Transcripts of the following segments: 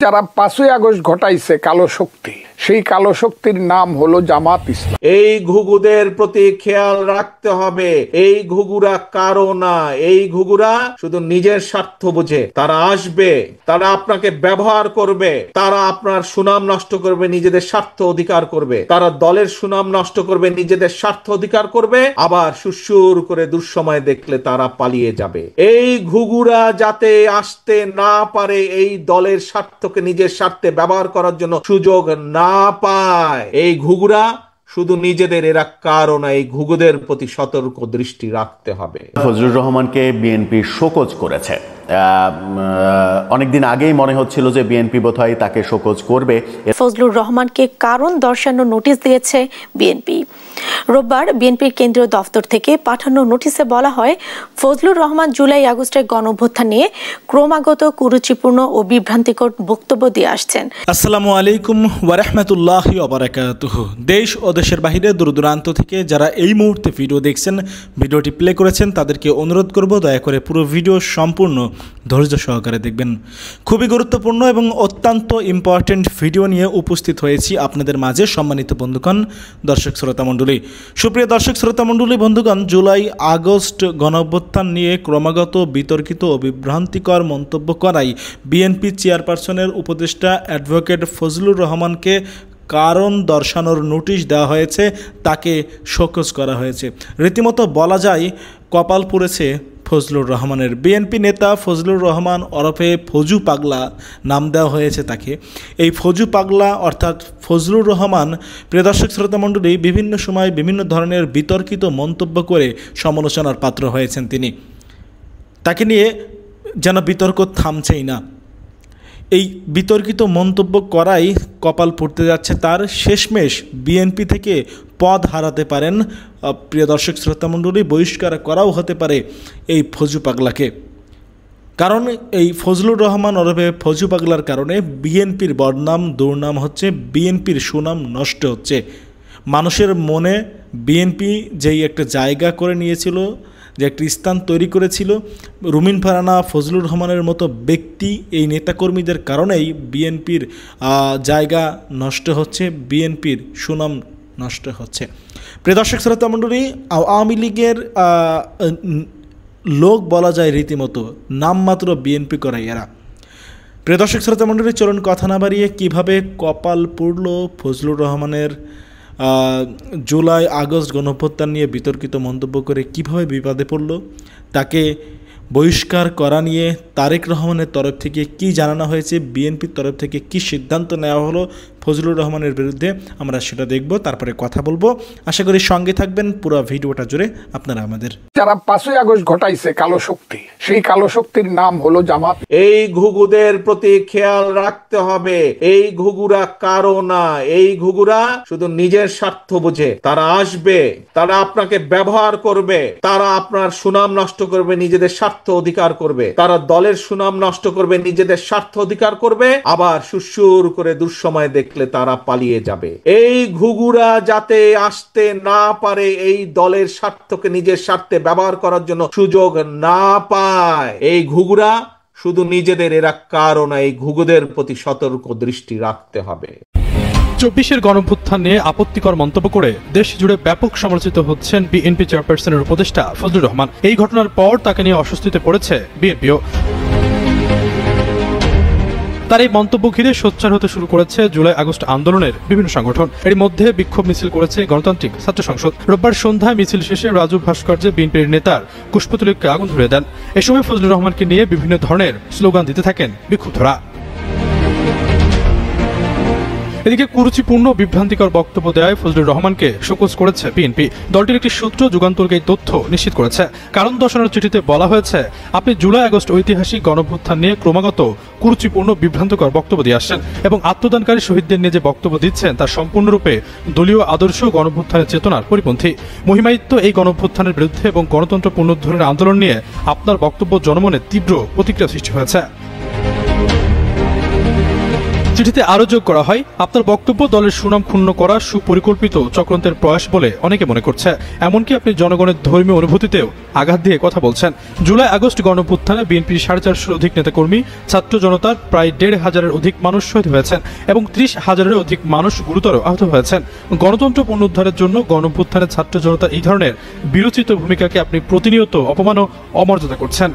যারা 5ই আগস্ট ঘটাইছে কালো শক্তি, সেই কালো শক্তির নাম হলো জামাত ইসলাম। এই ঘুঘুদের প্রতি খেয়াল রাখতে হবে। এই ঘুঘুরা কারো না, এই ঘুঘুরা শুধু নিজের স্বার্থ বুঝে। তারা আসবে, তারা আপনাকে ব্যবহার করবে, তারা আপনার সুনাম নষ্ট করবে, নিজেদের স্বার্থ অধিকার করবে, তারা দলের সুনাম নষ্ট করবে, নিজেদের স্বার্থ অধিকার করবে, আবার সুসুর করে দুঃসময় দেখলে তারা পালিয়ে যাবে। এই ঘুঘুরা যাতে আসতে না পারে, এই দলের স্বার্থকে নিজের স্বার্থে ব্যবহার করার জন্য সুযোগ না পায়, এই ঘুঘুরা শুধু নিজেদের, এরা কারো না। এই ঘুঘুদের প্রতি সতর্ক দৃষ্টি রাখতে হবে। ফজলুর রহমানকে বিএনপি শোকজ করেছে। অনেকদিন আগেই মনে হচ্ছিল যে বিএনপি বোধহয় তাকে শোকজ করবে। ফজলুর রহমানকে কারণ দর্শানোর নোটিশ দিয়েছে বিএনপি। রোববার বিএনপির কেন্দ্রীয় দফতর থেকে পাঠানো নোটিশে বলা হয়, ফজলুর রহমান জুলাই আগস্টের গণঅভ্যুত্থান নিয়ে ক্রমাগত কুরুচিপূর্ণ ও বিভ্রান্তিকর বক্তব্য দিয়ে আসছেন। আসসালামু আলাইকুম ওয়া রাহমাতুল্লাহি ওয়া বারাকাতুহু। দেশ ও দেশের বাইরে দূরদূরান্ত থেকে যারা এই মুহূর্তে ভিডিও দেখছেন, ভিডিওটি প্লে করেছেন, তাদেরকে অনুরোধ করব দয়া করে পুরো ভিডিও সম্পূর্ণ ধৈর্য সহকারে দেখবেন। খুবই গুরুত্বপূর্ণ এবং অত্যন্ত ইম্পর্টেন্ট ভিডিও নিয়ে উপস্থিত হয়েছি আপনাদের মাঝে। সম্মানিত বন্ধুগণ, দর্শক শ্রোতা মণ্ডলী, সুপ্রিয় দর্শক শ্রোতা মণ্ডলী, বন্ধুগণ, জুলাই আগস্ট গণঅভ্যুত্থান নিয়ে ক্রমাগত বিতর্কিত ও বিভ্রান্তিকর মন্তব্য করায় বিএনপি চেয়ারপারসনের উপদেষ্টা অ্যাডভোকেট ফজলুর রহমানকে কারণ দর্শানোর নোটিশ দেওয়া হয়েছে, তাকে শোকজ করা হয়েছে। রীতিমতো বলা যায় কপাল পুড়েছে ফজলুর রহমানের। বিএনপি নেতা ফজলুর রহমান ওরফে ফজু পাগলা নাম দেওয়া হয়েছে তাকে। এই ফজু পাগলা অর্থাৎ ফজলুর রহমান, প্রিয় দর্শক শ্রোতা মণ্ডলী, বিভিন্ন সময় বিভিন্ন ধরনের বিতর্কিত মন্তব্য করে সমালোচনার পাত্র হয়েছেন তিনি। তাকে নিয়ে যেন বিতর্ক থামছেই না। এই বিতর্কিত মন্তব্য করাই কপাল পুড়তে যাচ্ছে তার। শেষমেশ বিএনপি থেকে পদ হারাতে পারেন প্রিয় দর্শক শ্রোতামণ্ডলী, বহিষ্কার করাও হতে পারে এই ফজু পাগলাকে। কারণ এই ফজলুর রহমান ওরফে ফজু পাগলার কারণে বিএনপির বদনাম দুর্নাম হচ্ছে, বিএনপির সুনাম নষ্ট হচ্ছে। মানুষের মনে বিএনপি যেই একটা জায়গা করে নিয়েছিল, যে একটি স্থান তৈরি করেছিল, রুমিন ফারহানা, ফজলুর রহমানের মতো ব্যক্তি, এই নেতাকর্মীদের কারণেই বিএনপির জায়গা নষ্ট হচ্ছে, বিএনপির সুনাম নষ্ট হচ্ছে। প্রিয় দর্শক শ্রোতা মণ্ডলী, আওয়ামী লীগের লোক বলা যায় রীতিমতো, নামমাত্র বিএনপি করে এরা। প্রিয় দর্শক শ্রোতা মণ্ডলী, চলুন কথা না বাড়িয়ে কীভাবে কপাল পুড়ল ফজলুর রহমানের জুলাই আগস্ট গণঅভ্যুত্থান নিয়ে বিতর্কিত মন্তব্য করে কিভাবে বিপদে পড়ল, তাকে বহিষ্কার করা নিয়ে তারেক রহমানের তরফ থেকে কি জানানো হয়েছে, বিএনপির তরফ থেকে কি সিদ্ধান্ত নেওয়া হলো ফজলুর রহমানের বিরুদ্ধে, আমরা সেটা দেখব, তারপরে কথা বলবো। আশা করি সঙ্গে থাকবেন পুরো ভিডিওটা জুড়ে আপনারা আমাদের। যারা 5ই আগস্ট ঘটাইছে কালো শক্তি, সেই কালো শক্তির নাম হলো জামাত। এই ঘুঘুদের প্রতি খেয়াল রাখতে হবে। এই ঘুঘুরা কারো না, এই ঘুঘুরা শুধু নিজের স্বার্থ বুঝে। তারা আসবে, তারা আপনাকে ব্যবহার করবে, তারা আপনার সুনাম নষ্ট করবে, নিজেদের স্বার্থ অধিকার করবে, তারা দলের সুনাম নষ্ট করবে, নিজেদের স্বার্থ অধিকার করবে, আবার সুসুর করে দুঃসময় দেখলে তারা পালিয়ে যাবে। এই ঘুঘুরা যাতে আসতে না পারে, এই দলের স্বার্থকে নিজের স্বার্থে ব্যবহার করার জন্য সুযোগ না পায়, এই ঘুঘুরা শুধু নিজেদের, এরা কারো না। এই ঘুঘুদের প্রতি সতর্ক দৃষ্টি রাখতে হবে। 24-এর গণঅভ্যুত্থান নিয়ে আপত্তিকর মন্তব্য করে দেশ জুড়ে ব্যাপক সমালোচিত হচ্ছেন বিএনপি চেয়ারপারসনের উপদেষ্টা ফজলুর রহমান। এই ঘটনার পর তাকে নিয়ে অস্বস্তিতে পড়েছে বিএনপিও। তার এই মন্তব্য ঘিরে সোচ্চার হতে শুরু করেছে জুলাই আগস্ট আন্দোলনের বিভিন্ন সংগঠন। এর মধ্যে বিক্ষোভ মিছিল করেছে গণতান্ত্রিক ছাত্র সংসদ। রোববার সন্ধ্যায় মিছিল শেষে রাজু ভাস্কর্যে বিএনপির নেতার পুষ্পতলিককে আগুন ধরিয়ে দেন। এ সময় ফজলুর রহমানকে নিয়ে বিভিন্ন ধরনের স্লোগান দিতে থাকেন বিক্ষুব্ধরা। এদিকে কুরুচিপূর্ণ বিভ্রান্তিকর বক্তব্য দেয় ফজলুর রহমানকে শোকজ করেছে বিএনপি। দলটির একটি সূত্র যুগান্তরকে এই তথ্য নিশ্চিত করেছে। কারণ দর্শানোর চিঠিতে বলা হয়েছে, আপনি জুলাই আগস্ট ঐতিহাসিক গণঅভ্যুত্থান নিয়ে ক্রমাগত কুরুচিপূর্ণ বিভ্রান্তকর বক্তব্য দিয়ে আসছেন এবং আত্মদানকারী শহীদদের নিয়ে যে বক্তব্য দিচ্ছেন তা সম্পূর্ণরূপে দলীয় আদর্শ গণঅভ্যুত্থানের চেতনার পরিপন্থী। মহিমায়িত্ব এই গণঅভ্যুত্থানের বিরুদ্ধে এবং গণতন্ত্র পুনরুদ্ধারের আন্দোলন নিয়ে আপনার বক্তব্য জনমনে তীব্র প্রতিক্রিয়া সৃষ্টি হয়েছে। চিঠিতে আরো যোগ করা হয়, আপনার বক্তব্য দলের সুনাম ক্ষুণ্ণ করা সুপরিকল্পিত চক্রান্তের প্রয়াস বলে অনেকে মনে করছে। এমনকি আপনি জনগণের ধর্মীয় অনুভূতিতেও আঘাত দিয়ে কথা বলছেন। জুলাই আগস্ট গণঅভ্যুত্থানে বিএনপির 450 অধিক নেতাকর্মী, ছাত্র জনতার প্রায় 1,500-এর অধিক মানুষ শহীদ হয়েছেন এবং 30,000-এর অধিক মানুষ গুরুতর আহত হয়েছেন। গণতন্ত্র পুনরুদ্ধারের জন্য গণঅভ্যুত্থানে ছাত্র জনতার এই ধরনের বিরোচিত ভূমিকাকে আপনি প্রতিনিয়ত অপমান ও অমর্যাদা করছেন।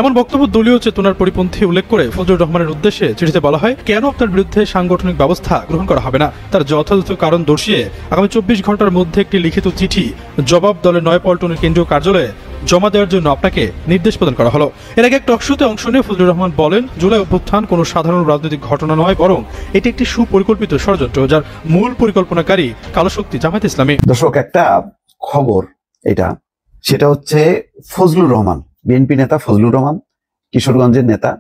এমন বক্তব্য দলীয় চেতনার পরিপন্থী উল্লেখ করে ফজলুর রহমানের উদ্দেশ্যে চিঠিতে বলা হয়, কেন আপনার বিরুদ্ধে সাংগঠনিক ব্যবস্থা গ্রহণ করা হবে না তার যথাযথ কারণ দর্শিয়ে আগামী 24 ঘন্টার মধ্যে একটি লিখিত চিঠি জবাব দলের নয়াপল্টনের কেন্দ্রীয় কার্যালয়ে জমা দেওয়ার জন্য আপনাকে নির্দেশ প্রদান করা হলো। এর আগে এক টকশোতে অংশ নিয়ে ফজলুর রহমান বলেন, জুলাই অভ্যুত্থান কোনো সাধারণ রাজনৈতিক ঘটনা নয়, বরং এটি একটি সুপরিকল্পিত ষড়যন্ত্র, যার মূল পরিকল্পনাকারী কালো শক্তি জামায়াত ইসলামী। দর্শক, একটা খবর এটা, সেটা হচ্ছে ফজলুর রহমান, বিএনপি নেতা ফজলুর রহমান, কিশোরগঞ্জের নেতা।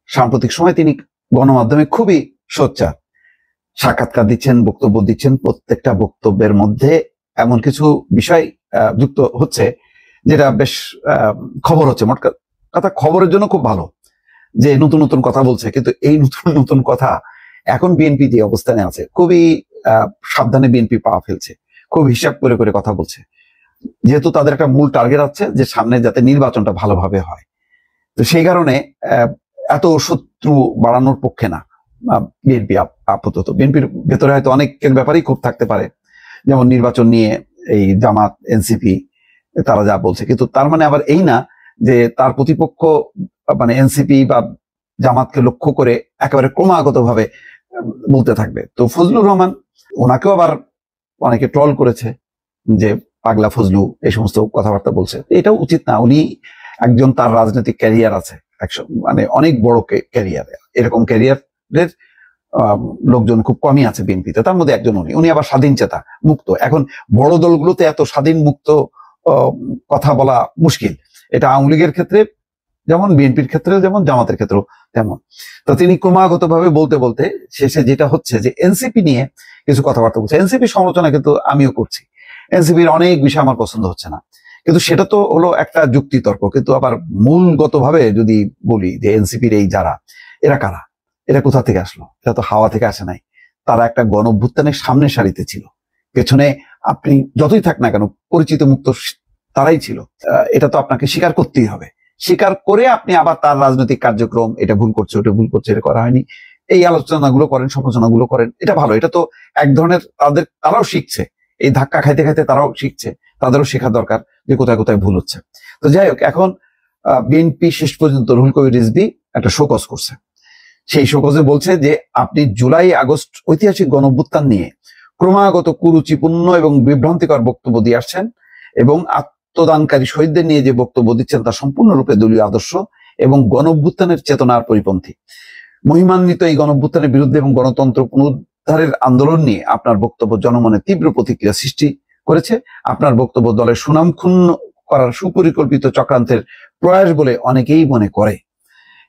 সাম্প্রতিক সময় তিনি গণমাধ্যমে খুবই সোচ্চার, সাক্ষাৎকার দিচ্ছেন, বক্তব্য দিচ্ছেন। প্রত্যেকটা বক্তব্যের মধ্যে এমন কিছু বিষয় যুক্ত হচ্ছে যেটা বেশ খবর হচ্ছে। মোট কথা খবরের জন্য খুব ভালো যে নতুন নতুন কথা বলছে, কিন্তু এই নতুন নতুন কথা এখন বিএনপি যে অবস্থানে আছে, খুবই সাবধানে বিএনপি পা ফেলছে, খুব হিসাব করে করে কথা বলছে, যেহেতু তাদের একটা মূল টার্গেট আছে যে সামনে যাতে নির্বাচনটা ভালোভাবে হয়। তো সেই কারণে এত শত্রু বাড়ানোর পক্ষে না বিএনপি আপাতত। বিএনপির ভেতরে হয়তো অনেকের ব্যাপারেই ক্ষোভ থাকতে পারে, যেমন নির্বাচন নিয়ে এই জামাত, এনসিপি তারা যা বলছে, কিন্তু তার মানে আবার এই না যে তার প্রতিপক্ষ মানে এনসিপি বা জামাতকে লক্ষ্য করে একেবারে ক্রমাগত ভাবে বলতে থাকবে। তো ফজলুর রহমান, ওনাকেও আবার অনেকে ট্রল করেছে যে পাগলা ফজলু, এই সমস্ত কথাবার্তা বলছে। এটাও উচিত না। উনি একজন, তার রাজনৈতিক ক্যারিয়ার আছে, মানে অনেক বড় ক্যারিয়ার। এরকম ক্যারিয়ারের লোকজন খুব কমই আছে বিএনপিতে, তার মধ্যে একজন উনি আবার স্বাধীন চেতা, মুক্ত। এখন বড় দলগুলোতে এত স্বাধীন মুক্ত কথা বলা মুশকিল। এটা আওয়ামী লীগের ক্ষেত্রে যেমন, বিএনপির ক্ষেত্রেও যেমন, জামাতের ক্ষেত্রেও তেমন। তো তিনি ক্রমাগত ভাবে বলতে বলতে শেষে যেটা হচ্ছে যে এনসিপি নিয়ে কিছু কথাবার্তা বলছে। এনসিপি সমালোচনা কিন্তু আমিও করছি, এনসিপির অনেক বিষয় আমার পছন্দ হচ্ছে না, কিন্তু সেটা তো হলো একটা যুক্তি তর্ক। কিন্তু আবার মূলগত ভাবে যদি বলি যে এনসিপির এই যারা, এরা কারা, এরা কোথা থেকে আসলো? এটা তো হাওয়া থেকে আসে নাই। তারা একটা গণঅভ্যুত্থানের সামনের সারিতে ছিল, পেছনে আপনি যতই থাক না কেন পরিচিত মুক্ত তারাই ছিল। এটা তো আপনাকে স্বীকার করতেই হবে। স্বীকার করে আপনি আবার তার রাজনৈতিক কার্যক্রম, এটা ভুল করছে, ওটা ভুল করছে, এটা করা হয়নি, এই আলোচনাগুলো করেন, সমালোচনাগুলো করেন, এটা ভালো। এটা তো এক ধরনের তারাও শিখছে, এই ধাক্কা খাইতে খাইতে তারাও শিখছে, তাদেরও শেখা দরকার যে কোথায় কোথায় ভুল হচ্ছে। তো যাই হোক, এখন বিএনপি শেষ পর্যন্ত রুহুল কবির রিজভী একটা শোকজ করছে। সেই শোকজে বলছে যে আপনি জুলাই আগস্ট ঐতিহাসিক গণঅভ্যুত্থান নিয়ে ক্রমাগত কুরুচিপূর্ণ এবং বিভ্রান্তিকর বক্তব্য দিয়ে আসছেন, এবং আত্মদানকারী শহীদদের নিয়ে যে বক্তব্য দিচ্ছেন তা সম্পূর্ণরূপে দলীয় আদর্শ এবং গণঅভ্যুত্থানের চেতনার পরিপন্থী। মহিমান্বিত এই গণঅভ্যুত্থানের বিরুদ্ধে এবং গণতন্ত্র পুনরুদ্ধারের আন্দোলন নিয়ে আপনার বক্তব্য জনমনে তীব্র প্রতিক্রিয়া সৃষ্টি করেছে। আপনার বক্তব্য দলের সুনাম ক্ষুণ্ণ করার সুপরিকল্পিত চক্রান্তের প্রয়াস বলে অনেকেই মনে করে।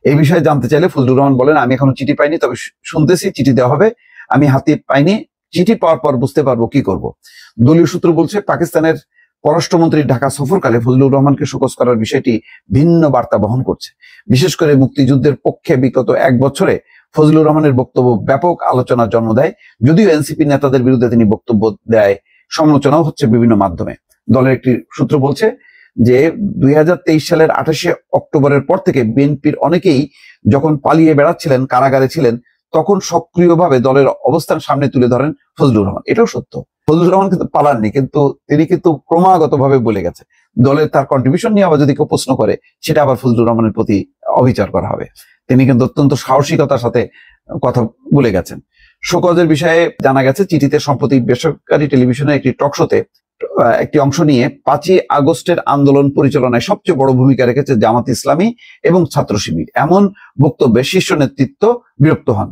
এই বিষয়ে জানতে চাইলে ফজলুর রহমান বলেন, আমি এখনো চিঠি পাইনি, তবে শুনতেছি চিঠি দেওয়া হবে। আমি হাতে পাইনি, চিঠি পাওয়ার পর বুঝতে পারবো কি করব। দলীয় সূত্র বলছে, পাকিস্তানের পররাষ্ট্রমন্ত্রীর ঢাকা সফরকালে ফজলুর রহমানকে শোকজ করার বিষয়টি ভিন্ন বার্তা বহন করছে। বিশেষ করে মুক্তিযুদ্ধের পক্ষে বিগত 1 বছরে ফজলুর রহমানের বক্তব্য ব্যাপক আলোচনার জন্ম দেয়। যদিও এনসিপি নেতাদের বিরুদ্ধে তিনি বক্তব্য দেয়, সমালোচনাও হচ্ছে বিভিন্ন মাধ্যমে। দলের একটি সূত্র বলছে যে 2023 সালের 28শে অক্টোবরের পর থেকে বিএনপির অনেকেই যখন পালিয়ে বেড়াচ্ছিলেন, কারাগারে ছিলেন, তখন সক্রিয়ভাবে দলের অবস্থান সামনে তুলে ধরেন ফজলুর রহমান। এটাও সত্য, ফজলুর রহমান কিন্তু পালাননি, কিন্তু তিনি কিন্তু ক্রমাগত ভাবে বলে গেছে। দলের তার কন্ট্রিবিউশন নিয়ে আবার যদি কেউ প্রশ্ন করে, সেটা আবার ফজলুর রহমানের প্রতি অবিচার করা হবে। তিনি কিন্তু অত্যন্ত সাহসিকতার সাথে কথা বলে গেছেন। শোকজের বিষয়ে জানা গেছে, চিঠিতে সম্প্রতি বেসরকারি টেলিভিশনের একটি টকশোতে একটি অংশ নিয়ে 5ই আগস্টের আন্দোলন পরিচালনায় সবচেয়ে বড় ভূমিকা রেখেছে জামাত ইসলামী এবং ছাত্র শিবির, এমন বক্তব্যে শীর্ষ নেতৃত্ব বিরক্ত হন।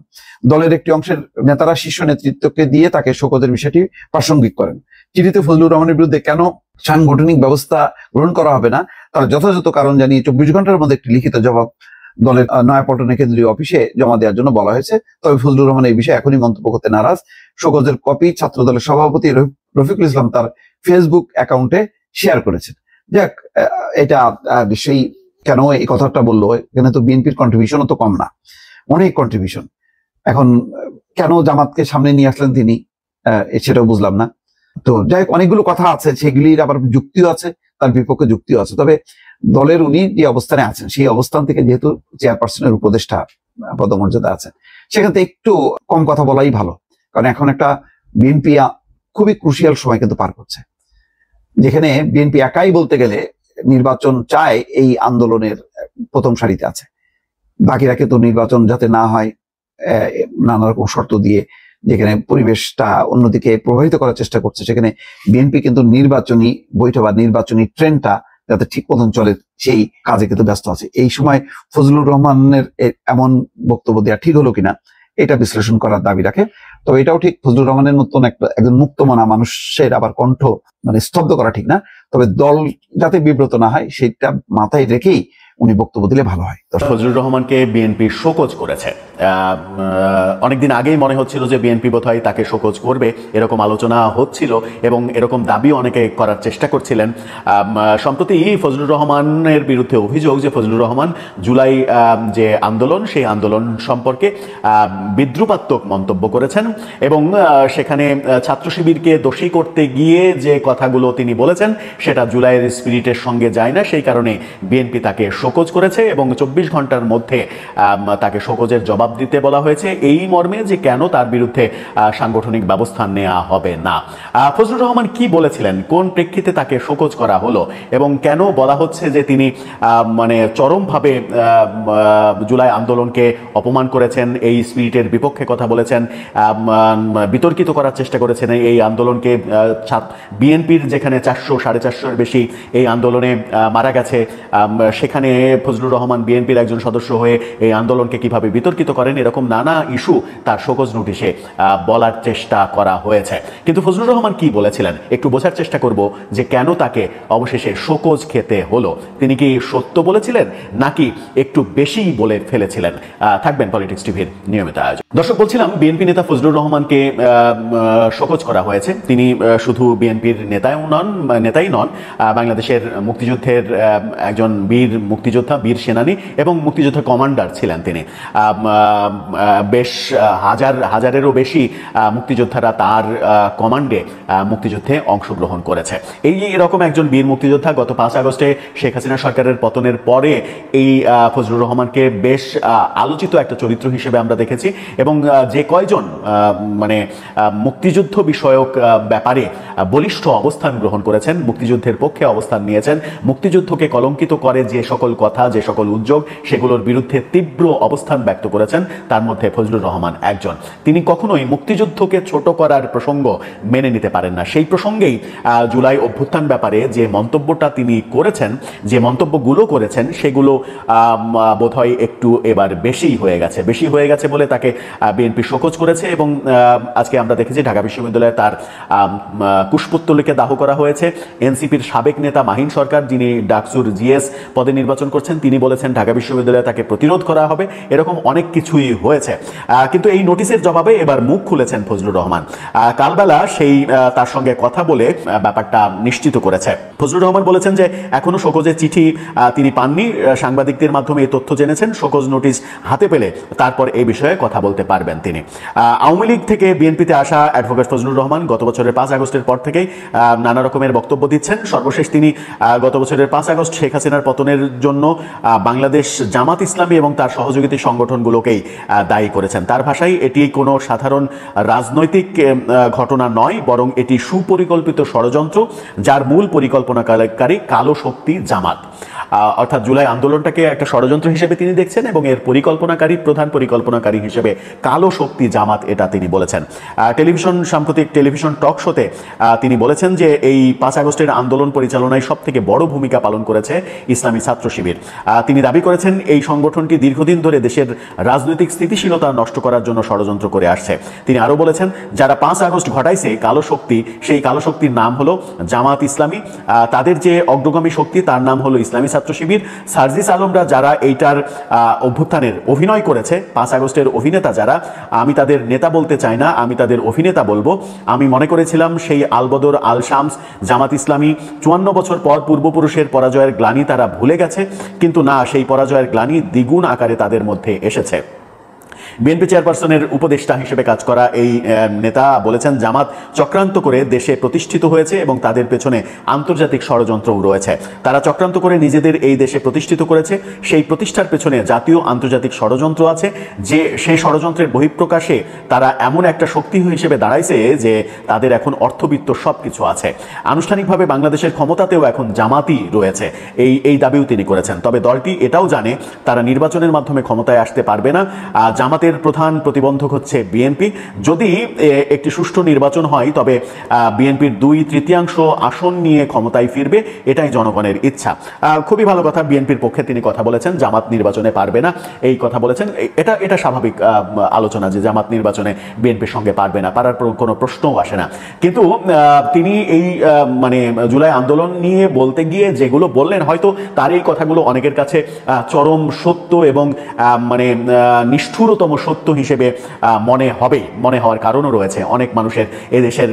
দলের একটি অংশের নেতারা শীর্ষ নেতৃত্বকে দিয়ে তাকে শোকজের বিষয়টি প্রাসঙ্গিক করেন। চিঠিতে ফজলুর রহমানের বিরুদ্ধে কেন সাংগঠনিক ব্যবস্থা গ্রহণ করা হবে না তার যথাযথ কারণ জানিয়ে 24 ঘন্টার মধ্যে একটি লিখিত জবাব দলের নয়াপল্টনের কেন্দ্রীয় অফিসে জমা দেওয়ার জন্য বলা হয়েছে। তবে ফজলুর রহমান এই বিষয়ে এখনই মন্তব্য করতে নারাজ। শোকজের কপি ছাত্র দলের সভাপতি রফিকুল ইসলাম তার ফেসবুক অ্যাকাউন্টে শেয়ার করেছেন। যাক, এটা নিশ্চয়ই কেন এই কথাটা বললো, এখানে তো বিএনপির কন্ট্রিবিউশনও তো কম না, অনেক কন্ট্রিবিউশন। এখন কেন জামাতকে সামনে নিয়ে আসলেন তিনি, সেটাও বুঝলাম না। তো যাই হোক, অনেকগুলো কথা আছে, সেগুলির আবার যুক্তিও আছে, তার বিপক্ষে যুক্তিও আছে। তবে দলের উনি যে অবস্থানে আছেন, সেই অবস্থান থেকে যেহেতু চেয়ারপারসনের উপদেষ্টা পদমর্যাদা আছে, সেখান থেকে একটু কম কথা বলাই ভালো। কারণ এখন একটা বিএনপি খুবই ক্রুশিয়াল সময় কিন্তু পার করছে, যেখানে বিএনপি একাই বলতে গেলে নির্বাচন চায়, এই আন্দোলনের প্রথম সারিতে আছে। বাকিরা কিন্তু নির্বাচন যাতে না হয় নানা রকম শর্ত দিয়ে, যেখানে পরিবেশটা অন্যদিকে প্রভাবিত করার চেষ্টা করছে, সেখানে বিএনপি কিন্তু নির্বাচনী বৈঠক বা নির্বাচনী ট্রেনটা যাতে ঠিক মতন চলে সেই কাজে কিন্তু ব্যস্ত আছে। এই সময় ফজলুর রহমানের এমন বক্তব্য দেওয়া ঠিক হলো কিনা এটা বিশ্লেষণ করার দাবি রাখে। তবে এটাও ঠিক, ফজলুর রহমানের মতন একজন মুক্তমনা মানুষের আবার কণ্ঠ স্তব্ধ করা ঠিক না। তবে দল যাতে বিব্রত না হয় সেটা মাথায় রেখেই উনি বক্তব্য দিলে ভালো হয়। ফজলুর রহমানকে বিএনপি শোকজ করেছে। অনেকদিন আগেই মনে হচ্ছিল যে বিএনপি বোধহয় তাকে শোকজ করবে, এরকম আলোচনা হচ্ছিল এবং এরকম দাবি অনেকে করার চেষ্টা করছিলেন। সম্প্রতি ফজলুর রহমানের বিরুদ্ধে অভিযোগ যে ফজলুর রহমান জুলাই যে আন্দোলন, সেই আন্দোলন সম্পর্কে বিদ্রুপাত্মক মন্তব্য করেছেন এবং সেখানে ছাত্র শিবিরকে দোষী করতে গিয়ে যে কথাগুলো তিনি বলেছেন সেটা জুলাইয়ের স্পিরিটের সঙ্গে যায় না। সেই কারণে বিএনপি তাকে শোকজ করেছে এবং 24 ঘন্টার মধ্যে তাকে শোকজের জবাব দিতে বলা হয়েছে, এই মর্মে যে কেন তার বিরুদ্ধে সাংগঠনিক ব্যবস্থা নেওয়া হবে না। ফজলুর রহমান কি বলেছিলেন, কোন প্রেক্ষিতে তাকে শোকজ করা হলো এবং কেন বলা হচ্ছে যে তিনি চরমভাবে জুলাই আন্দোলনকে অপমান করেছেন, এই স্পিরিটের বিপক্ষে কথা বলেছেন, বিতর্কিত করার চেষ্টা করেছেন এই আন্দোলনকে। বিএনপির যেখানে 400-450 বেশি এই আন্দোলনে মারা গেছে, সেখানে ফজলুর রহমান বিএনপির একজন সদস্য হয়ে এই আন্দোলনকে কিভাবে বিতর্কিত করেন, এরকম নানা ইস্যু তার শোকজ নোটিশে বলার চেষ্টা করা হয়েছে। কিন্তু ফজলুর রহমান কি বলেছিলেন একটু বোঝার চেষ্টা করব যে কেন তাকে অবশেষে শোকজ খেতে হলো। তিনি কি সত্য বলেছিলেন নাকি একটু বেশি বলে ফেলেছিলেন? থাকবেন পলিটিক্স টিভির নিয়মিত আয়োজন। দর্শক, বলছিলাম বিএনপি নেতা ফজলুর রহমানকে শোকজ করা হয়েছে। তিনি শুধু বিএনপির নেতাই নন, বাংলাদেশের মুক্তিযুদ্ধের একজন বীর মুক্তিযোদ্ধা, বীর সেনানী এবং মুক্তিযোদ্ধা কমান্ডার ছিলেন তিনি। বেশ হাজারেরও বেশি মুক্তিযোদ্ধারা তার কমান্ডে মুক্তিযুদ্ধে অংশগ্রহণ করেছে। এরকম একজন বীর মুক্তিযোদ্ধা গত 5 আগস্টে শেখ হাসিনা সরকারের পতনের পরে এই ফজলুর রহমানকে বেশ আলোচিত একটা চরিত্র হিসেবে আমরা দেখেছি এবং যে কয়জন মুক্তিযুদ্ধ বিষয়ক ব্যাপারে বলিষ্ঠ অবস্থান গ্রহণ করেছেন, মুক্তিযুদ্ধের পক্ষে অবস্থান নিয়েছেন, মুক্তিযুদ্ধকে কলঙ্কিত করে যে সকল কথা, যে সকল উদ্যোগ, সেগুলোর বিরুদ্ধে তীব্র অবস্থান ব্যক্ত করেছেন, তার মধ্যে ফজলুর রহমান একজন। তিনি কখনোই মুক্তিযুদ্ধকে ছোট করার প্রসঙ্গ মেনে নিতে পারেন না। সেই প্রসঙ্গেই জুলাই অভ্যুত্থান ব্যাপারে যে মন্তব্যটা তিনি করেছেন, যে মন্তব্যগুলো করেছেন, সেগুলো বোধহয় একটু এবার বেশি হয়ে গেছে বলে তাকে বিএনপি শোকজ করেছে এবং আজকে আমরা দেখেছি ঢাকা বিশ্ববিদ্যালয়ে তার কুশপুত্তলিকে দাহ করা হয়েছে। এনসিপির সাবেক নেতা মাহিন সরকার, যিনি ডাকসুর জিএস পদে নির্বাচন করছেন, তিনি বলেছেন ঢাকা বিশ্ববিদ্যালয়ে তাকে প্রতিরোধ করা হবে। এরকম অনেক কিছুই হয়েছে, কিন্তু এই নোটিশের জবাবে এবার মুখ খুলেছেন ফজলুর রহমান। কালবেলা সেই তার সঙ্গে কথা বলে ব্যাপারটা নিশ্চিত করেছে। ফজলুর রহমান বলেছেন যে এখনো শোকজের চিঠি তিনি পাননি, সাংবাদিকদের মাধ্যমে এই তথ্য জেনেছেন, শোকজ নোটিশ হাতে পেলে তারপর এই বিষয়ে কথা বলতে পারবেন তিনি। আওয়ামী লীগ থেকে বিএনপিতে আসা অ্যাডভোকেট ফজলুর রহমান গত বছরের 5 আগস্টের পর থেকেই নানা রকমের বক্তব্য দিচ্ছেন। সর্বশেষ তিনি গত বছরের 5 আগস্ট শেখ হাসিনার পতনের জন্য বাংলাদেশ জামাত ইসলামী এবং তার সহযোগী সংগঠনগুলোকেই দায়ী করেছেন। তার ভাষায় এটি কোনো সাধারণ রাজনৈতিক ঘটনা নয়, বরং এটি সুপরিকল্পিত ষড়যন্ত্র, যার মূল পরিকল্পনাকারী কালো শক্তি জামাত। অর্থাৎ জুলাই আন্দোলনটাকে একটা ষড়যন্ত্র হিসেবে তিনি দেখছেন এবং এর প্রধান পরিকল্পনাকারী হিসেবে কালো শক্তি জামাত, এটা তিনি বলেছেন। সাম্প্রতিক টেলিভিশন টক শোতে তিনি বলেছেন যে এই 5 আগস্টের আন্দোলন পরিচালনায় সবথেকে বড় ভূমিকা পালন করেছে ইসলামী ছাত্র শিবির। তিনি দাবি করেছেন এই সংগঠনটি দীর্ঘদিন ধরে দেশের রাজনৈতিক স্থিতিশীলতা নষ্ট করার জন্য ষড়যন্ত্র করে আসছে। তিনি আরো বলেছেন যারা 5 আগস্ট ঘটাইছে কালো শক্তি, সেই কালো শক্তির নাম হলো জামাত ইসলামী, তাদের যে অগ্রগামী শক্তি তার নাম হলো ইসলামী ছাত্র শিবির। সার্জিস আলমরা যারা এইটার অভ্যুত্থানের অভিনয় করেছে, 5 আগস্টের অভিনেতা যারা, আমি তাদের নেতা বলতে চাই না, আমি তাদের অভিনেতা বলবো। আমি মনে করেছিলাম সেই আলবদর, আল শামস, জামাত ইসলামী 54 বছর পর পূর্বপুরুষের পরাজয়ের গ্লানি তারা ভুলে গেছে কিন্তু না, সেই পরাজয়ের গ্লানি দ্বিগুণ আকারে তাদের মধ্যে এসেছে। বিএনপি চেয়ারপারসনের উপদেষ্টা হিসেবে কাজ করা এই নেতা বলেছেন, জামাত চক্রান্ত করে দেশে প্রতিষ্ঠিত হয়েছে এবং তাদের পেছনে আন্তর্জাতিক ষড়যন্ত্রও রয়েছে। তারা চক্রান্ত করে নিজেদের এই দেশে প্রতিষ্ঠিত করেছে, সেই প্রতিষ্ঠার পেছনে জাতীয় আন্তর্জাতিক ষড়যন্ত্র আছে, যে সেই ষড়যন্ত্রের বহিঃপ্রকাশে তারা এমন একটা শক্তি হিসেবে দাঁড়াইছে যে তাদের এখন অর্থবিত্ত সবকিছু আছে। আনুষ্ঠানিকভাবে বাংলাদেশের ক্ষমতাতেও এখন জামাতই রয়েছে, এই দাবিও তিনি করেছেন। তবে দলটি এটাও জানে তারা নির্বাচনের মাধ্যমে ক্ষমতায় আসতে পারবে না। জামাতের প্রধান প্রতিবন্ধক হচ্ছে বিএনপি। যদি একটি সুষ্ঠু নির্বাচন হয় তবে বিএনপির 2/3 আসন নিয়ে ক্ষমতায় ফিরবে, এটাই জনগণের ইচ্ছা। খুবই ভালো কথা, বিএনপির পক্ষে তিনি কথা বলেছেন, জামাত নির্বাচনে পারবে না এই কথা বলেছেন। এটা স্বাভাবিক আলোচনা যে জামাত নির্বাচনে বিএনপির সঙ্গে পারবে না, পারার কোনো প্রশ্নও আসে না। কিন্তু তিনি এই মানে জুলাই আন্দোলন নিয়ে বলতে গিয়ে যেগুলো বললেন, হয়তো তার এই কথাগুলো অনেকের কাছে চরম সত্য এবং মানে নিষ্ঠুরতম সত্য হিসেবে মনে হওয়ার কারণও রয়েছে। অনেক মানুষের, এদেশের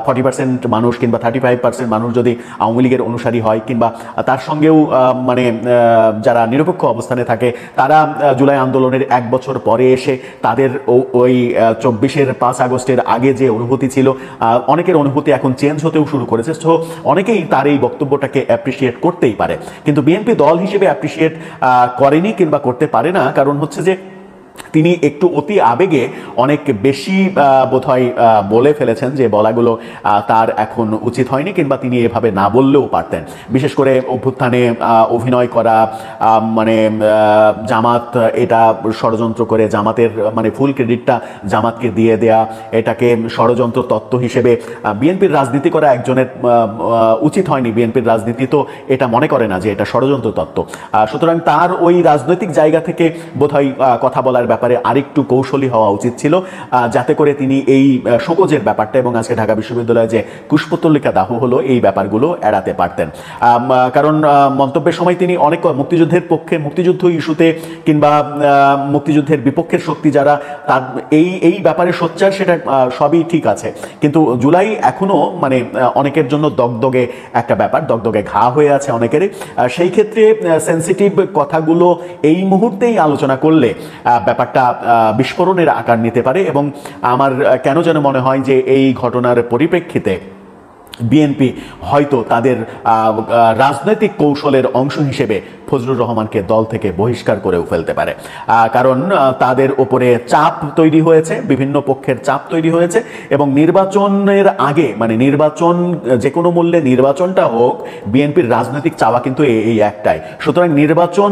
40% মানুষ কিংবা 35% মানুষ যদি আওয়ামী লীগের অনুসারী হয় কিংবা তার সঙ্গেও মানে যারা নিরপেক্ষ অবস্থানে থাকে, তারা জুলাই আন্দোলনের 1 বছর পরে এসে তাদের ওই 24-এর 5 আগস্টের আগে যে অনুভূতি ছিল, অনেকের অনুভূতি এখন চেঞ্জ হতেও শুরু করেছে। তো অনেকেই তার এই বক্তব্যটাকে অ্যাপ্রিসিয়েট করতেই পারে, কিন্তু বিএনপি দল হিসেবে অ্যাপ্রিসিয়েট করেনি কিংবা করতে পারে না। কারণ হচ্ছে যে তিনি একটু অতি আবেগে অনেক বেশি বোধহয় বলে ফেলেছেন, যে বলাগুলো তার এখন উচিত হয়নি, কিংবা তিনি এভাবে না বললেও পারতেন। বিশেষ করে অভ্যুত্থানে অভিনয় করা, মানে জামাত এটা ষড়যন্ত্র করে জামাতের মানে ফুল ক্রেডিটটা জামাতকে দিয়ে দেয়া, এটাকে ষড়যন্ত্র তত্ত্ব হিসেবে বিএনপির রাজনীতি করা একজনের উচিত হয়নি। বিএনপির রাজনীতি তো এটা মনে করে না যে এটা ষড়যন্ত্র তত্ত্ব। সুতরাং তার ওই রাজনৈতিক জায়গা থেকে বোধহয় কথা বলার ব্যাপারে আরেকটু কৌশলী হওয়া উচিত ছিল, যাতে করে তিনি এই শোকজের ব্যাপারটা এবং আজকে ঢাকা বিশ্ববিদ্যালয়ে যে কুশপুত্তলিকা দাহ হলো এই ব্যাপারগুলো এড়াতে পারতেন। কারণ মন্তব্যের সময় তিনি অনেক মুক্তিযুদ্ধের পক্ষে, মুক্তিযুদ্ধ ইস্যুতে কিংবা মুক্তিযুদ্ধের বিপক্ষের শক্তি যারা তার এই ব্যাপারে সোচ্চার, সেটা সবই ঠিক আছে, কিন্তু জুলাই এখনো মানে অনেকের জন্য দগদগে একটা ব্যাপার, দগদগে ঘা হয়ে আছে অনেকেরই। সেই ক্ষেত্রে সেন্সিটিভ কথাগুলো এই মুহূর্তেই আলোচনা করলে ব্যাপারটা বিস্ফোরণের আকার নিতে পারে। এবং আমার কেন যেন মনে হয় যে এই ঘটনার পরিপ্রেক্ষিতে বিএনপি হয়তো তাদের রাজনৈতিক কৌশলের অংশ হিসেবে ফজলুর রহমানকে দল থেকে বহিষ্কার করেও ফেলতে পারে। কারণ তাদের ওপরে চাপ তৈরি হয়েছে, বিভিন্ন পক্ষের চাপ তৈরি হয়েছে, এবং নির্বাচনের আগে মানে নির্বাচন যে কোনো মূল্যে নির্বাচনটা হোক, বিএনপির রাজনৈতিক চাওয়া কিন্তু এই একটাই। সুতরাং নির্বাচন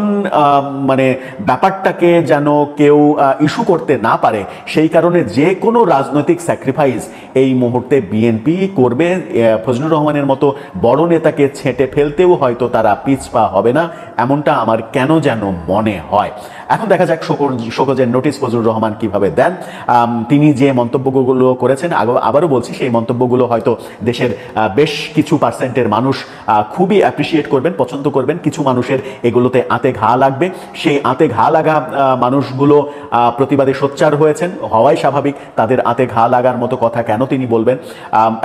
মানে ব্যাপারটাকে যেন কেউ ইস্যু করতে না পারে, সেই কারণে যে কোনো রাজনৈতিক স্যাক্রিফাইস এই মুহূর্তে বিএনপি করবে। ফজলুর রহমানের মতো বড় নেতাকে ছেঁটে ফেলতেও হয়তো তারা পিছপা হবে না, এমনটা আমার কেন যেন মনে হয়। এখন দেখা যাক শোকজের নোটিশ ফজলুর রহমান কিভাবে দেন। তিনি যে মন্তব্যগুলো করেছেন, আবারও বলছি, সেই মন্তব্যগুলো হয়তো দেশের বেশ কিছু পার্সেন্টের মানুষ খুবই অ্যাপ্রিসিয়েট করবেন, পছন্দ করবেন। কিছু মানুষের এগুলোতে আঁতে ঘা লাগবে। সেই আঁতে ঘা লাগা মানুষগুলো প্রতিবাদে সোচ্চার হয়েছেন, হওয়াই স্বাভাবিক। তাদের আঁতে ঘা লাগার মতো কথা কেন তিনি বলবেন?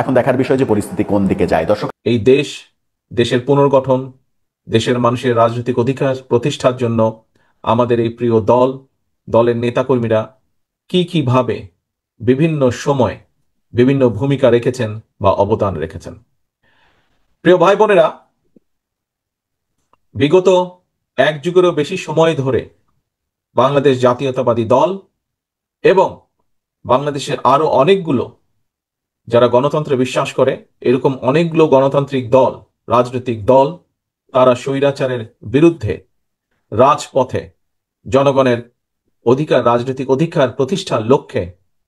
এখন দেখার বিষয় যে পরিস্থিতি কোন দিকে যায়। দর্শক, এই দেশের পুনর্গঠন, দেশের মানুষের রাজনৈতিক অধিকার প্রতিষ্ঠার জন্য আমাদের এই প্রিয় দলের নেতাকর্মীরা কিভাবে বিভিন্ন সময় বিভিন্ন ভূমিকা রেখেছেন বা অবদান রেখেছেন। প্রিয় ভাই বোনেরা, বিগত 1 যুগেরও বেশি সময় ধরে বাংলাদেশ জাতীয়তাবাদী দল এবং বাংলাদেশের আরো অনেকগুলো যারা গণতন্ত্রে বিশ্বাস করে, এরকম অনেকগুলো গণতান্ত্রিক দল, রাজনৈতিক দল, তারা স্বৈরাচারের বিরুদ্ধে রাজপথে জনগণের রাজনৈতিক অধিকার প্রতিষ্ঠার লক্ষ্যে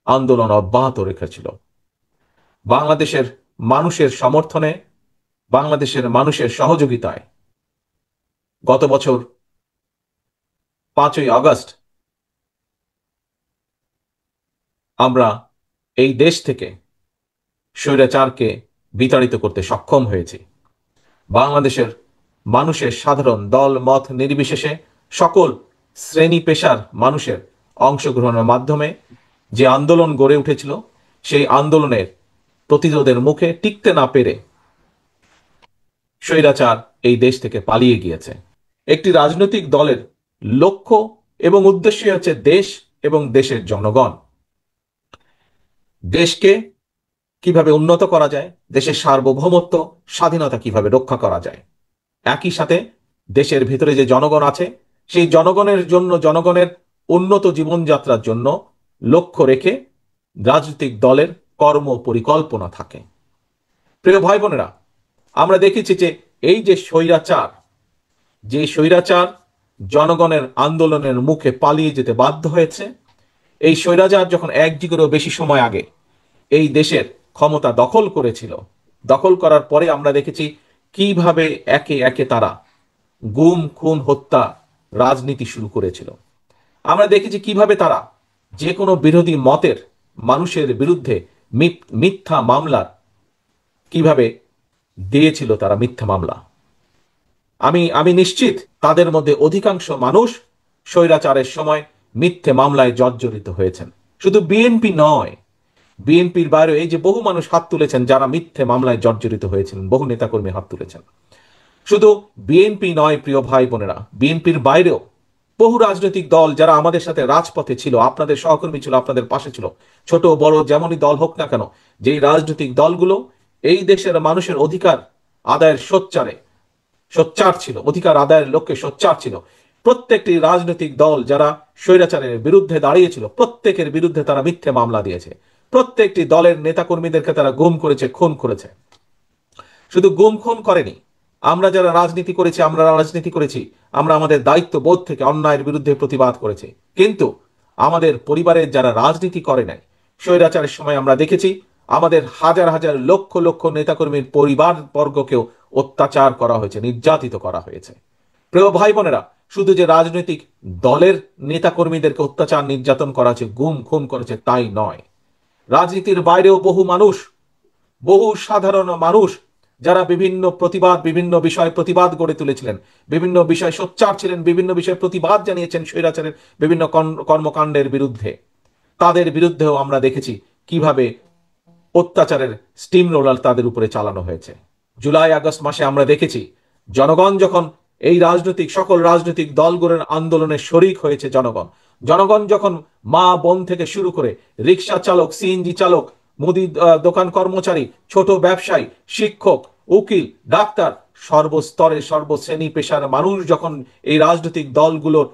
আন্দোলন অব্যাহত রেখেছিল। বাংলাদেশের মানুষের সমর্থনে, বাংলাদেশের মানুষের সহযোগিতায় গত বছর 5ই আগস্ট আমরা এই দেশ থেকে স্বৈরাচারকে বিতাড়িত করতে সক্ষম হয়েছি। বাংলাদেশের মানুষের সাধারণ দল মত নির্বিশেষে সকল শ্রেণী পেশার মানুষের অংশগ্রহণের মাধ্যমে যে আন্দোলন গড়ে উঠেছিল, সেই আন্দোলনের প্রতিরোধের মুখে টিকতে না পেরে স্বৈরাচার এই দেশ থেকে পালিয়ে গিয়েছে। একটি রাজনৈতিক দলের লক্ষ্য এবং উদ্দেশ্য হচ্ছে দেশ এবং দেশের জনগণ। দেশকে কিভাবে উন্নত করা যায়, দেশের সার্বভৌমত্ব স্বাধীনতা কিভাবে রক্ষা করা যায়, একই সাথে দেশের ভিতরে যে জনগণ আছে সেই জনগণের জন্য, জনগণের উন্নত জীবনযাত্রার জন্য লক্ষ্য রেখে রাজনৈতিক দলের কর্ম পরিকল্পনা থাকে। প্রিয় ভাই বোনেরা, আমরা দেখেছি যে এই যে স্বৈরাচার জনগণের আন্দোলনের মুখে পালিয়ে যেতে বাধ্য হয়েছে। এই স্বৈরাচার যখন এক যুগেরও বেশি সময় আগে এই দেশের ক্ষমতা দখল করেছিল, দখল করার পরে আমরা দেখেছি কিভাবে একে একে তারা গুম খুন হত্যা রাজনীতি শুরু করেছিল। আমরা দেখেছি কিভাবে তারা যে কোনো বিরোধী মতের মানুষের বিরুদ্ধে মিথ্যা মামলা কিভাবে দিয়েছিল তারা মিথ্যা মামলা। আমি নিশ্চিত তাদের মধ্যে অধিকাংশ মানুষ স্বৈরাচারের সময় মিথ্যে মামলায় জর্জরিত হয়েছেন। শুধু বিএনপি নয়, বিএনপির বাইরে এই যে বহু মানুষ হাত তুলেছেন যারা মিথ্যে মামলায় জর্জরিত হয়েছিলেন, বহু নেতাকর্মী হাত তুলেছেন। শুধু বিএনপি নয় প্রিয় ভাই বোনেরা, বিএনপির বাইরেও বহু রাজনৈতিক দল যারা আমাদের সাথে রাজপথে ছিল, আপনাদের সহকর্মী ছিল, আপনাদের পাশে ছিল, ছোট বড় যেমনই দল হোক না কেন, যেই রাজনৈতিক দলগুলো এই দেশের মানুষের অধিকার আদায়ের সোচ্চার ছিল, অধিকার আদায়ের লক্ষ্যে সোচ্চার ছিল, প্রত্যেকটি রাজনৈতিক দল যারা স্বৈরাচারের বিরুদ্ধে দাঁড়িয়েছিল প্রত্যেকের বিরুদ্ধে তারা মিথ্যে মামলা দিয়েছে। প্রত্যেকটি দলের নেতাকর্মীদেরকে তারা গুম করেছে, খুন করেছে। শুধু গুম খুন করেনি, আমরা যারা রাজনীতি করেছি আমরা আমাদের দায়িত্ব বোধ থেকে অন্যায়ের বিরুদ্ধে প্রতিবাদ করেছি। কিন্তু আমাদের পরিবারের যারা রাজনীতি করে নাই, স্বৈরাচারের সময় আমরা দেখেছি আমাদের হাজার হাজার লক্ষ লক্ষ নেতাকর্মীর পরিবার বর্গকেও অত্যাচার করা হয়েছে, নির্যাতিত করা হয়েছে। প্রিয় ভাই বোনেরা, শুধু যে রাজনৈতিক দলের নেতাকর্মীদেরকে অত্যাচার নির্যাতন করা হয়েছে, গুম খুন করেছে তাই নয়, রাজনীতির বাইরেও বহু সাধারণ মানুষ যারা বিভিন্ন বিষয়ে প্রতিবাদ গড়ে তুলেছিলেন, বিভিন্ন বিষয় সোচ্চার ছিলেন, বিভিন্ন বিষয়ে প্রতিবাদ জানিয়েছেন স্বৈরাচারের বিভিন্ন কর্মকাণ্ডের বিরুদ্ধে, তাদের বিরুদ্ধেও আমরা দেখেছি কিভাবে অত্যাচারের স্টিম রোলার তাদের উপরে চালানো হয়েছে। জুলাই আগস্ট মাসে আমরা দেখেছি জনগণ যখন এই সকল রাজনৈতিক দলগুলোর আন্দোলনে শরিক হয়েছে, জনগণ যখন মা বোন থেকে শুরু করে রিক্সা চালক, সিএনজি চালক, মুদি দোকান কর্মচারী, ছোট ব্যবসায়ী, শিক্ষক, উকিল, ডাক্তার, সর্বস্তরের সর্বশ্রেণী পেশার মানুষ যখন এই রাজনৈতিক দলগুলোর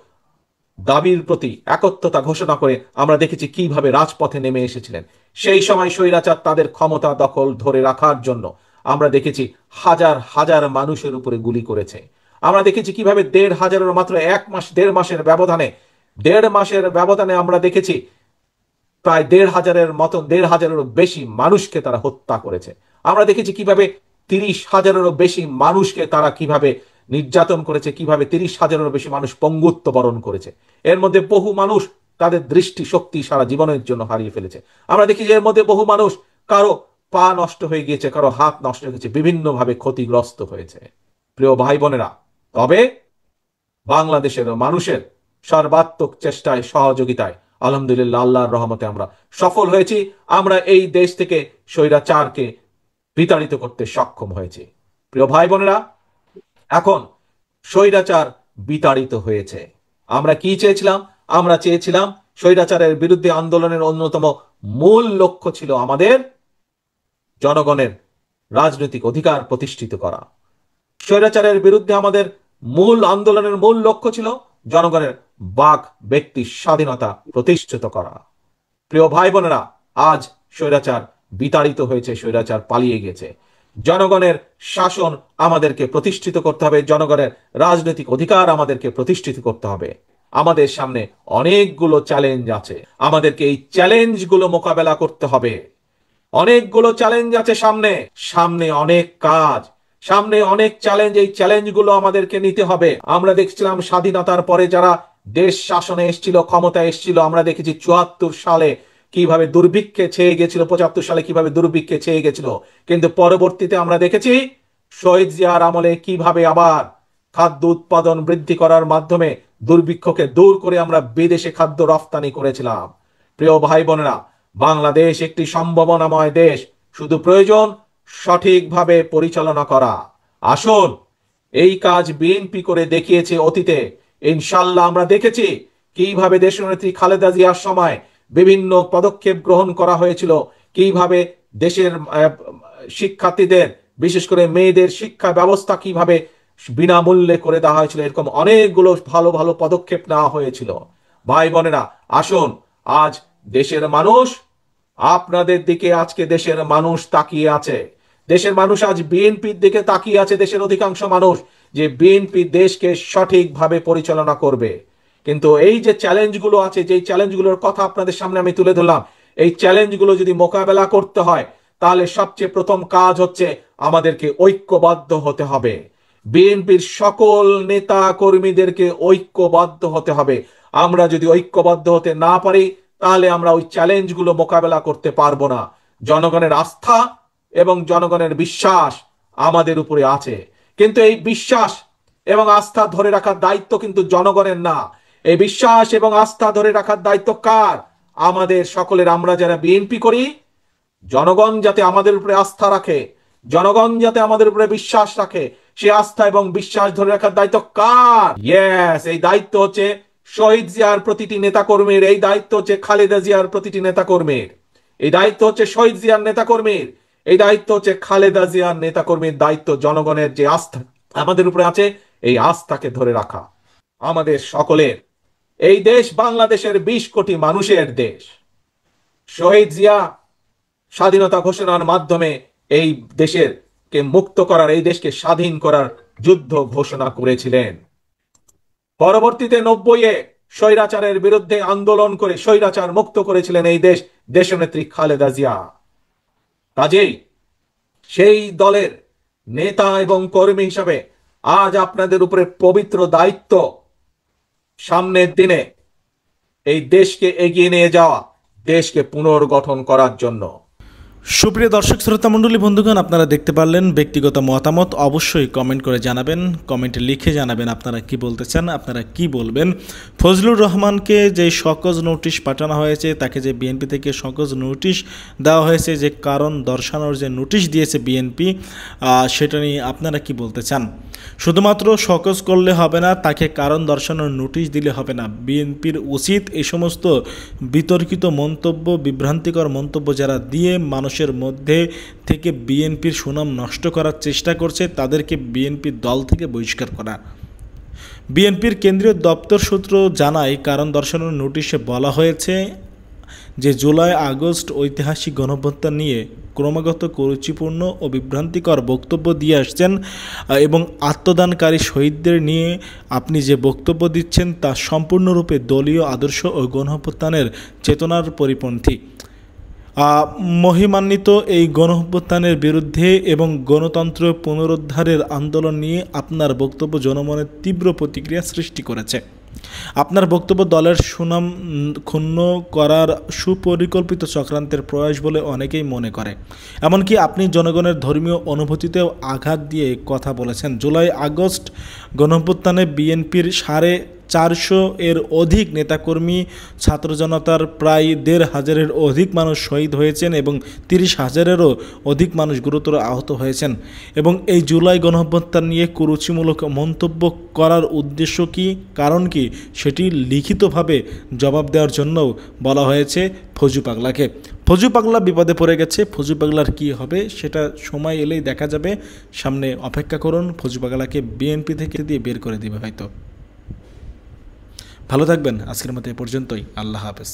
দাবির প্রতি একত্রতা ঘোষণা করে আমরা দেখেছি কিভাবে রাজপথে নেমে এসেছিলেন। সেই সময় স্বৈরাচার তাদের ক্ষমতা দখল ধরে রাখার জন্য আমরা দেখেছি হাজার হাজার মানুষের উপরে গুলি করেছে। আমরা দেখেছি কিভাবে মাত্র 1 মাসের ব্যবধানে আমরা দেখেছি প্রায় 1,500-1,500-এরও বেশি মানুষকে তারা হত্যা করেছে। আমরা দেখেছি কিভাবে 30,000-এরও বেশি মানুষকে তারা কিভাবে নির্যাতন করেছে, কিভাবে 30,000-এরও বেশি মানুষ পঙ্গুত্ব বরণ করেছে। এর মধ্যে বহু মানুষ তাদের দৃষ্টি শক্তি সারা জীবনের জন্য হারিয়ে ফেলেছে। আমরা দেখি যে এর মধ্যে বহু মানুষ কারো পা নষ্ট হয়ে গিয়েছে, কারো হাত নষ্ট হয়ে গেছে, বিভিন্নভাবে ক্ষতিগ্রস্ত হয়েছে। প্রিয় ভাই বোনেরা, তবে বাংলাদেশের মানুষের সর্বাত্মক চেষ্টায়, সহযোগিতায় আলহামদুলিল্লাহ আল্লাহর রহমতে আমরা সফল হয়েছি। আমরা এই দেশ থেকে স্বৈরাচারকে বিতাড়িত করতে সক্ষম হয়েছি। প্রিয় ভাই বোনেরা, এখন স্বৈরাচার বিতাড়িত হয়েছে। আমরা কি চেয়েছিলাম? আমরা চেয়েছিলাম স্বৈরাচারের বিরুদ্ধে আন্দোলনের অন্যতম মূল লক্ষ্য ছিল আমাদের জনগণের রাজনৈতিক অধিকার প্রতিষ্ঠিত করা। স্বৈরাচারের বিরুদ্ধে আমাদের আন্দোলনের মূল লক্ষ্য ছিল জনগণের বাক ব্যক্তি স্বাধীনতা প্রতিষ্ঠিত করা। প্রিয় ভাই বোনেরা, আজ স্বৈরাচার বিতাড়িত হয়েছে, স্বৈরাচার পালিয়ে গেছে। জনগণের শাসন আমাদেরকে প্রতিষ্ঠিত করতে হবে, জনগণের রাজনৈতিক অধিকার আমাদেরকে প্রতিষ্ঠিত করতে হবে। আমাদের সামনে অনেকগুলো চ্যালেঞ্জ আছে, আমাদেরকে এই চ্যালেঞ্জগুলো মোকাবেলা করতে হবে। অনেকগুলো চ্যালেঞ্জ আছে সামনে অনেক কাজ, সামনে অনেক চ্যালেঞ্জ। এই চ্যালেঞ্জগুলো আমাদেরকে নিতে হবে। আমরা দেখছিলাম স্বাধীনতার পরে যারা দেশ শাসনে এসেছিল, ক্ষমতায় এসেছিল, আমরা দেখেছি 74 সালে কিভাবে দুর্ভিক্ষে ছেয়ে গেছিল, 75 সালে কিভাবে দুর্ভিক্ষে ছেয়ে গেছিল। কিন্তু পরবর্তীতে আমরা দেখেছি শহীদ জিয়ার আমলে কিভাবে আবার খাদ্য উৎপাদন বৃদ্ধি করার মাধ্যমে দুর্ভিক্ষকে দূর করে আমরা বিদেশে খাদ্য রফতানি করেছিলাম। প্রিয় ভাই বোনেরা, বাংলাদেশ একটি সম্ভাবনাময় দেশ, শুধু প্রয়োজন সঠিকভাবে পরিচালনা করা। আসুন এই কাজ বিএনপি করে দেখিয়েছে অতীতে। ইনশাল্লাহ আমরা দেখেছি কিভাবে দেশনেত্রী খালেদা জিয়ার সময় বিভিন্ন পদক্ষেপ গ্রহণ করা হয়েছিল, কিভাবে দেশের শিক্ষার্থীদের বিশেষ করে মেয়েদের শিক্ষা ব্যবস্থা কিভাবে বিনামূল্যে করে দেওয়া হয়েছিল। এরকম অনেকগুলো ভালো ভালো পদক্ষেপ নেওয়া হয়েছিল। ভাই বোনেরা, আসুন আজ দেশের মানুষ আপনাদের দিকে, আজকে দেশের মানুষ তাকিয়ে আছে। দেশের মানুষ আজ বিএনপির দিকে তাকিয়ে আছে, দেশের অধিকাংশ মানুষ, যে বিএনপি দেশকে সঠিকভাবে পরিচালনা করবে। কিন্তু এই যে চ্যালেঞ্জগুলো আছে, যে চ্যালেঞ্জগুলোর কথা আপনাদের সামনে আমি তুলে ধরলাম, এই চ্যালেঞ্জগুলো যদি মোকাবেলা করতে হয় তাহলে সবচেয়ে প্রথম কাজ হচ্ছে আমাদেরকে ঐক্যবদ্ধ হতে হবে। বিএনপির সকল নেতা কর্মীদেরকে ঐক্যবদ্ধ হতে হবে। আমরা যদি ঐক্যবদ্ধ হতে না পারি তাহলে আমরা ওই চ্যালেঞ্জগুলো মোকাবেলা করতে পারবো না। জনগণের আস্থা এবং জনগণের বিশ্বাস আমাদের উপরে আছে, কিন্তু এই বিশ্বাস এবং আস্থা ধরে রাখার দায়িত্ব কিন্তু জনগণের না। এই বিশ্বাস এবং আস্থা ধরে রাখার দায়িত্ব কার? আমাদের সকলের। আমরা যারা বিএনপি করি, জনগণ যাতে আমাদের উপরে আস্থা রাখে, জনগণ যাতে আমাদের উপরে বিশ্বাস রাখে, সে আস্থা এবং বিশ্বাস ধরে রাখার দায়িত্ব কার? ইয়েস, এই দায়িত্ব হচ্ছে শহীদ জিয়ার প্রতিটি নেতাকর্মীর, এই দায়িত্ব হচ্ছে খালেদা জিয়ার প্রতিটি নেতাকর্মীর, এই দায়িত্ব হচ্ছে শহীদ জিয়ার নেতাকর্মীর, এই দায়িত্ব হচ্ছে খালেদা জিয়ার নেতাকর্মীর দায়িত্ব। জনগণের যে আস্থা আমাদের উপরে আছে, এই আস্থাকে ধরে রাখা আমাদের সকলের। এই দেশ বাংলাদেশের 20 কোটি মানুষের দেশ। শহীদ জিয়া স্বাধীনতা ঘোষণার মাধ্যমে এই দেশের কে মুক্ত করার, এই দেশকে স্বাধীন করার যুদ্ধ ঘোষণা করেছিলেন। পরবর্তীতে 90-এ স্বৈরাচারের বিরুদ্ধে আন্দোলন করে স্বৈরাচার মুক্ত করেছিলেন এই দেশ দেশনেত্রী খালেদা জিয়া। কাজেই সেই দলের নেতা এবং কর্মী হিসাবে আজ আপনাদের উপরে পবিত্র দায়িত্ব, সামনের দিনে এই দেশকে এগিয়ে নিয়ে যাওয়া, দেশকে পুনর্গঠন করার জন্য। সুপ্রিয় দর্শক শ্রোতা মণ্ডলী বন্ধুগণ, আপনারা দেখতে পারলেন। ব্যক্তিগত মতামত অবশ্যই কমেন্ট করে জানাবেন, কমেন্টে লিখে জানাবেন আপনারা কি বলতে চান, আপনারা কি বলবেন। ফজলুর রহমানকে যে সকজ নোটিশ পাঠানো হয়েছে, তাকে যে বিএনপি থেকে সকজ নোটিশ দেওয়া হয়েছে, যে কারণ দর্শানোর যে নোটিশ দিয়েছে বিএনপি, সেটা নিয়ে আপনারা কি বলতে চান? শুধুমাত্র সকজ করলে হবে না, তাকে কারণ দর্শানোর নোটিশ দিলে হবে না। বিএনপির উচিত এই সমস্ত বিতর্কিত মন্তব্য, বিভ্রান্তিকর মন্তব্য যারা দিয়ে মানুষের মধ্যে থেকে বিএনপির সুনাম নষ্ট করার চেষ্টা করছে, তাদেরকে বিএনপির দল থেকে বহিষ্কার করা। বিএনপির কেন্দ্রীয় দপ্তর সূত্র জানায়, কারণ দর্শানোর নোটিশে বলা হয়েছে যে জুলাই আগস্ট ঐতিহাসিক গণহত্যা নিয়ে ক্রমাগত কুরুচিপূর্ণ ও বিভ্রান্তিকর বক্তব্য দিয়ে আসছেন এবং আত্মদানকারী শহীদদের নিয়ে আপনি যে বক্তব্য দিচ্ছেন তা সম্পূর্ণরূপে দলীয় আদর্শ ও গণহত্যার চেতনার পরিপন্থী। মহিমান্বিত এই গণহত্যার বিরুদ্ধে এবং গণতন্ত্র পুনরুদ্ধারের আন্দোলন নিয়ে আপনার বক্তব্য জনমনের তীব্র প্রতিক্রিয়া সৃষ্টি করেছে। আপনার বক্তব্য দলের সুনাম ক্ষুণ্ণ করার সুপরিকল্পিত চক্রান্তের প্রয়াস বলে অনেকেই মনে করে। এমনকি আপনি জনগণের ধর্মীয় অনুভূতিতেও আঘাত দিয়ে কথা বলেছেন। জুলাই আগস্ট গণঅভ্যুত্থানে বিএনপির 450-এর অধিক নেতাকর্মী, ছাত্র জনতার প্রায় 1,500-এর অধিক মানুষ শহীদ হয়েছেন এবং 30,000-এরও অধিক মানুষ গুরুতর আহত হয়েছেন। এবং এই জুলাই গণঅভ্যুত্থান নিয়ে কুরুচিমূলক মন্তব্য করার উদ্দেশ্য কি, কারণ কি, সেটি লিখিতভাবে জবাব দেওয়ার জন্যও বলা হয়েছে ফজু পাগলাকে। ফজু পাগলা বিপদে পড়ে গেছে। ফজু পাগলার কি হবে সেটা সময় এলেই দেখা যাবে। সামনে অপেক্ষা করুন। ফজু পাগলাকে বিএনপি থেকে দিয়ে বের করে দিবে হয়তো। ভালো থাকবেন। আজকের মতো এ পর্যন্তই। আল্লাহ হাফেজ।